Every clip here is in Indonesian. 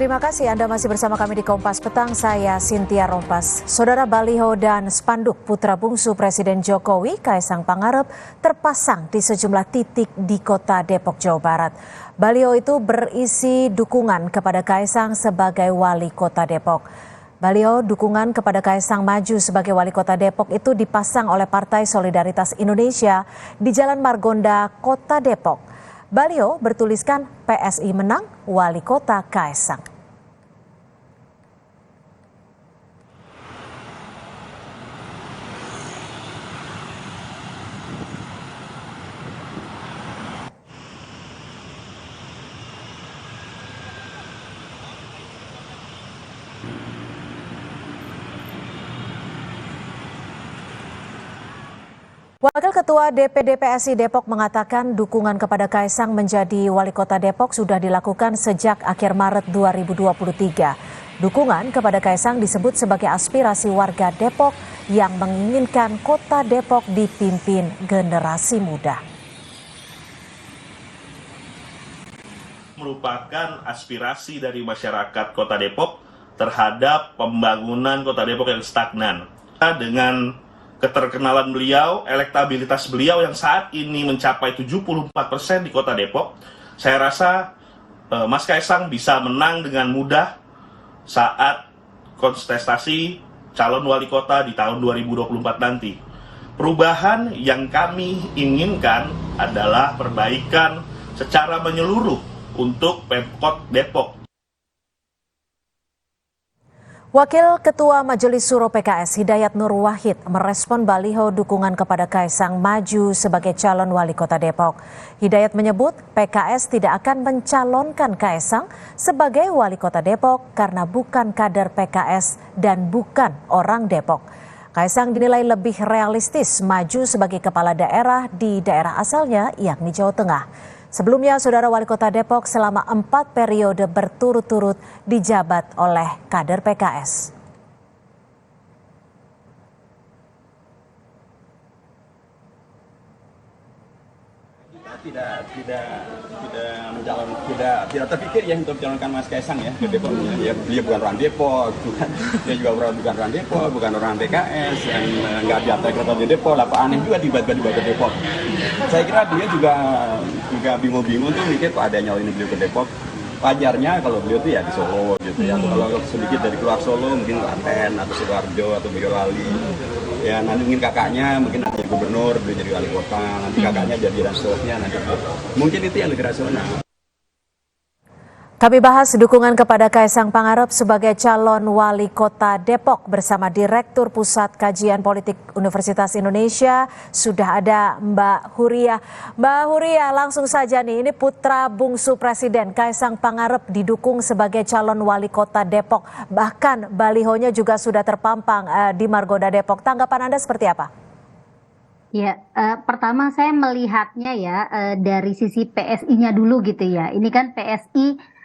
Terima kasih Anda masih bersama kami di Kompas Petang, saya Cynthia Rompas. Saudara, baliho dan spanduk putra bungsu Presiden Jokowi, Kaisang Pangarep, terpasang di sejumlah titik di kota Depok, Jawa Barat. Baliho itu berisi dukungan kepada Kaisang sebagai wali kota Depok. Baliho dukungan kepada Kaisang maju sebagai wali kota Depok itu dipasang oleh Partai Solidaritas Indonesia di Jalan Margonda, Kota Depok. Baliho bertuliskan PSI menang, wali kota Kaisang. Wakil Ketua DPD PSI Depok mengatakan dukungan kepada Kaisang menjadi wali kota Depok sudah dilakukan sejak akhir Maret 2023. Dukungan kepada Kaisang disebut sebagai aspirasi warga Depok yang menginginkan kota Depok dipimpin generasi muda. Merupakan aspirasi dari masyarakat kota Depok terhadap pembangunan kota Depok yang stagnan. Dengan keterkenalan beliau, elektabilitas beliau yang saat ini mencapai 74% di kota Depok, saya rasa Mas Kaisang bisa menang dengan mudah saat kontestasi calon wali kota di tahun 2024 nanti. Perubahan yang kami inginkan adalah perbaikan secara menyeluruh untuk Pemkot Depok. Wakil Ketua Majelis Suro PKS Hidayat Nur Wahid merespon baliho dukungan kepada Kaisang maju sebagai calon wali kota Depok. Hidayat menyebut PKS tidak akan mencalonkan Kaisang sebagai wali kota Depok karena bukan kader PKS dan bukan orang Depok. Kaisang dinilai lebih realistis maju sebagai kepala daerah di daerah asalnya yakni Jawa Tengah. Sebelumnya, Saudara Wali Kota Depok selama 4 periode berturut-turut dijabat oleh kader PKS. Tidak terpikir ya untuk mencalonkan Mas Kaisang ya ke Depok. Ya, beliau bukan orang Depok, dia juga bukan orang Depok, bukan orang PKS, yang nggak diatai kota di Depok. Apa aneh juga tiba-tiba ke Depok. Saya kira dia juga bingung-bingung tuh mikir kok ada nyalonin beliau ke Depok. Wajarnya kalau beliau tuh ya di Solo gitu ya. Kalau sedikit dari keluar Solo mungkin Klaten atau Sidoarjo atau Boyolali. Ya nanti mungkin kakaknya mungkin nanti gubernur, beliau jadi wali kota, nanti kakaknya jadi dan seterusnya nanti mungkin itu yang lebih rasional. Kami bahas dukungan kepada Kaisang Pangarep sebagai calon wali kota Depok bersama Direktur Pusat Kajian Politik Universitas Indonesia. Sudah ada Mbak Huria. Mbak Huria, langsung saja nih, ini putra bungsu Presiden Kaisang Pangarep didukung sebagai calon wali kota Depok. Bahkan balihonya juga sudah terpampang di Margonda Depok. Tanggapan Anda seperti apa? Ya, pertama saya melihatnya ya dari sisi PSI-nya dulu gitu ya. Ini kan PSI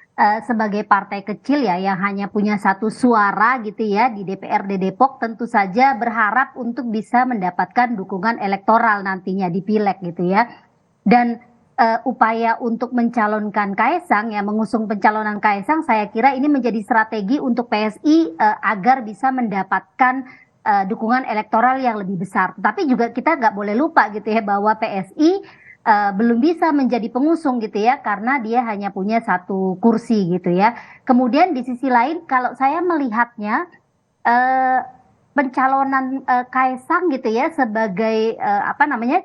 sebagai partai kecil ya yang hanya punya satu suara gitu ya di DPRD Depok, tentu saja berharap untuk bisa mendapatkan dukungan elektoral nantinya di pileg gitu ya. Dan upaya untuk mencalonkan Kaisang ya, mengusung pencalonan Kaisang, saya kira ini menjadi strategi untuk PSI agar bisa mendapatkan dukungan elektoral yang lebih besar. Tapi juga kita nggak boleh lupa gitu ya bahwa PSI belum bisa menjadi pengusung gitu ya karena dia hanya punya satu kursi gitu ya. Kemudian di sisi lain kalau saya melihatnya pencalonan Kaisang gitu ya sebagai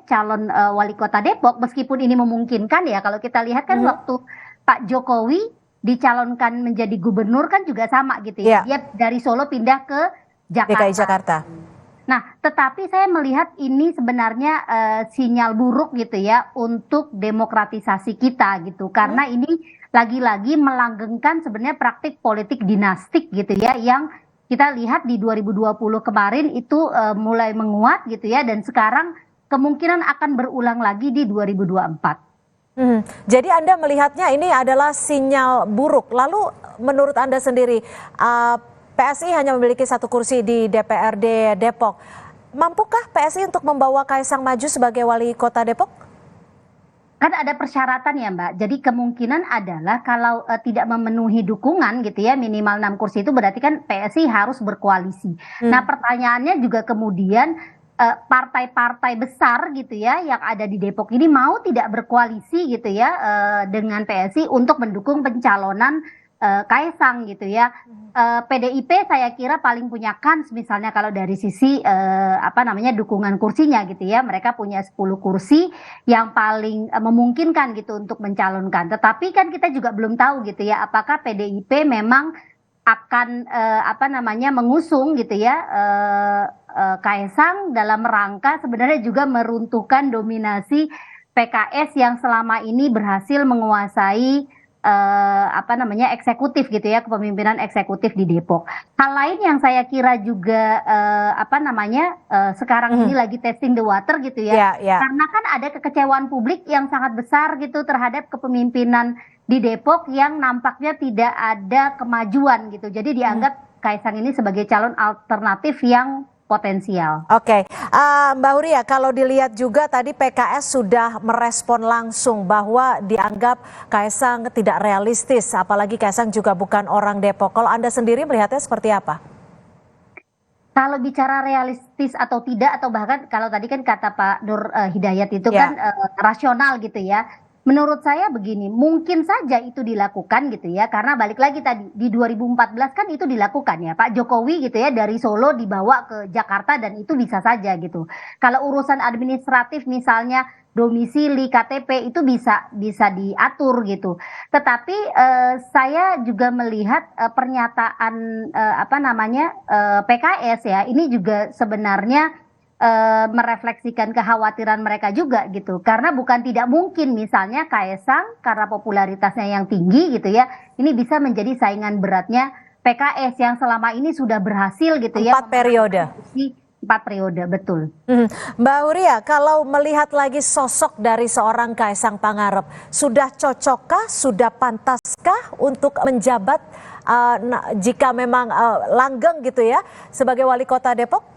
calon wali kota Depok, meskipun ini memungkinkan ya, kalau kita lihat kan waktu Pak Jokowi dicalonkan menjadi gubernur kan juga sama gitu ya. Dia dari Solo pindah ke DKI Jakarta. Nah, tetapi saya melihat ini sebenarnya sinyal buruk gitu ya untuk demokratisasi kita gitu. Karena ini lagi-lagi melanggengkan sebenarnya praktik politik dinastik gitu ya, yang kita lihat di 2020 kemarin itu mulai menguat gitu ya, dan sekarang kemungkinan akan berulang lagi di 2024. Jadi Anda melihatnya ini adalah sinyal buruk. Lalu menurut Anda sendiri, PSI hanya memiliki satu kursi di DPRD Depok. Mampukah PSI untuk membawa Kaisang maju sebagai wali kota Depok? Kan ada persyaratan ya Mbak. Jadi kemungkinan adalah kalau tidak memenuhi dukungan gitu ya, minimal 6 kursi itu berarti kan PSI harus berkoalisi. Nah pertanyaannya juga kemudian partai-partai besar gitu ya yang ada di Depok ini mau tidak berkoalisi gitu ya dengan PSI untuk mendukung pencalonan Kaisang gitu ya. PDIP saya kira paling punya kans misalnya kalau dari sisi dukungan kursinya gitu ya. Mereka punya 10 kursi yang paling memungkinkan gitu untuk mencalonkan. Tetapi kan kita juga belum tahu gitu ya apakah PDIP memang akan mengusung gitu ya Kaisang dalam rangka sebenarnya juga meruntuhkan dominasi PKS yang selama ini berhasil menguasai eksekutif gitu ya, kepemimpinan eksekutif di Depok. Hal lain yang saya kira juga sekarang ini lagi testing the water gitu ya. Karena kan ada kekecewaan publik yang sangat besar gitu terhadap kepemimpinan di Depok yang nampaknya tidak ada kemajuan gitu. Jadi dianggap Kaisang ini sebagai calon alternatif yang potensial. Oke, Mbak Huria, kalau dilihat juga tadi PKS sudah merespon langsung bahwa dianggap Kaisang tidak realistis, apalagi Kaisang juga bukan orang Depok. Kalau Anda sendiri melihatnya seperti apa? Kalau bicara realistis atau tidak, atau bahkan kalau tadi kan kata Pak Nur Hidayat itu kan rasional gitu ya. Menurut saya begini, mungkin saja itu dilakukan gitu ya, karena balik lagi tadi di 2014 kan itu dilakukan ya, Pak Jokowi gitu ya dari Solo dibawa ke Jakarta dan itu bisa saja gitu. Kalau urusan administratif misalnya domisili KTP itu bisa diatur gitu. Tetapi saya juga melihat pernyataan PKS ya, ini juga sebenarnya merefleksikan kekhawatiran mereka juga gitu, karena bukan tidak mungkin misalnya Kaisang karena popularitasnya yang tinggi gitu ya, ini bisa menjadi saingan beratnya PKS yang selama ini sudah berhasil gitu 4 ya. 4 periode. 4 periode, betul. Mbak Huria, kalau melihat lagi sosok dari seorang Kaisang Pangarep, sudah cocokkah, sudah pantaskah untuk menjabat jika memang langgeng gitu ya sebagai wali kota Depok?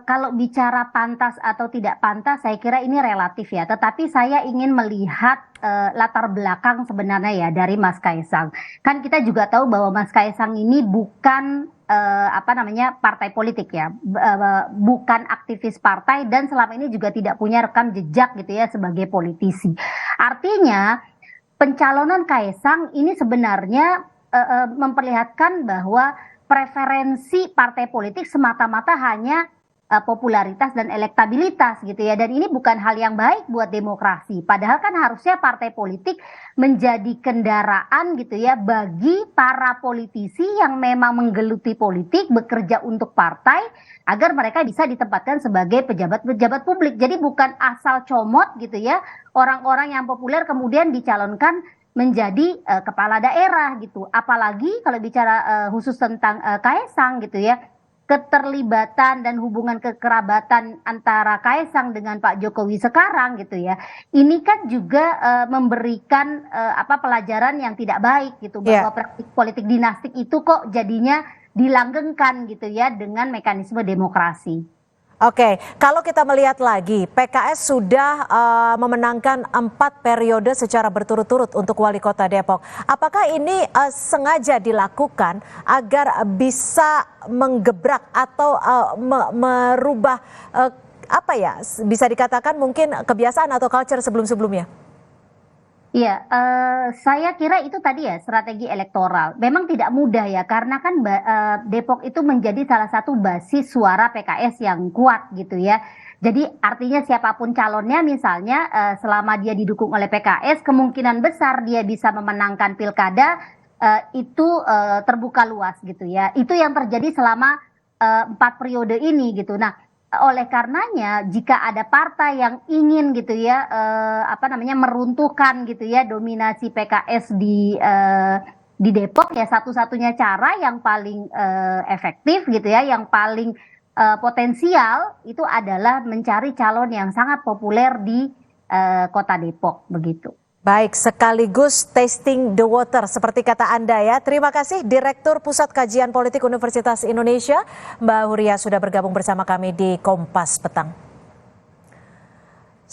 Kalau bicara pantas atau tidak pantas, saya kira ini relatif ya. Tetapi saya ingin melihat latar belakang sebenarnya ya dari Mas Kaisang. Kan kita juga tahu bahwa Mas Kaisang ini bukan partai politik ya, bukan aktivis partai dan selama ini juga tidak punya rekam jejak gitu ya sebagai politisi. Artinya pencalonan Kaisang ini sebenarnya memperlihatkan bahwa preferensi partai politik semata-mata hanya popularitas dan elektabilitas gitu ya, dan ini bukan hal yang baik buat demokrasi. Padahal kan harusnya partai politik menjadi kendaraan gitu ya bagi para politisi yang memang menggeluti politik, bekerja untuk partai agar mereka bisa ditempatkan sebagai pejabat-pejabat publik. Jadi bukan asal comot gitu ya, orang-orang yang populer kemudian dicalonkan menjadi kepala daerah gitu. Apalagi kalau bicara khusus tentang Kaisang gitu ya, keterlibatan dan hubungan kekerabatan antara Kaisang dengan Pak Jokowi sekarang gitu ya, ini kan juga memberikan pelajaran yang tidak baik gitu, bahwa praktik politik dinastik itu kok jadinya dilanggengkan gitu ya dengan mekanisme demokrasi. Oke, kalau kita melihat lagi, PKS sudah memenangkan 4 periode secara berturut-turut untuk wali kota Depok. Apakah ini sengaja dilakukan agar bisa menggebrak atau merubah bisa dikatakan mungkin kebiasaan atau culture sebelum-sebelumnya? Iya, saya kira itu tadi ya strategi elektoral. Memang tidak mudah ya, karena kan Depok itu menjadi salah satu basis suara PKS yang kuat gitu ya. Jadi artinya siapapun calonnya misalnya selama dia didukung oleh PKS, kemungkinan besar dia bisa memenangkan pilkada itu terbuka luas gitu ya. Itu yang terjadi selama 4 periode ini gitu. Nah, oleh karenanya jika ada partai yang ingin gitu ya meruntuhkan gitu ya dominasi PKS di Depok, ya satu-satunya cara yang paling efektif gitu ya, yang paling potensial itu adalah mencari calon yang sangat populer di kota Depok begitu. Baik, sekaligus testing the water seperti kata Anda ya. Terima kasih Direktur Pusat Kajian Politik Universitas Indonesia, Mbak Huria sudah bergabung bersama kami di Kompas Petang.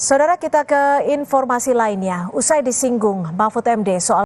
Saudara, kita ke informasi lainnya. Usai disinggung Mahfud MD soal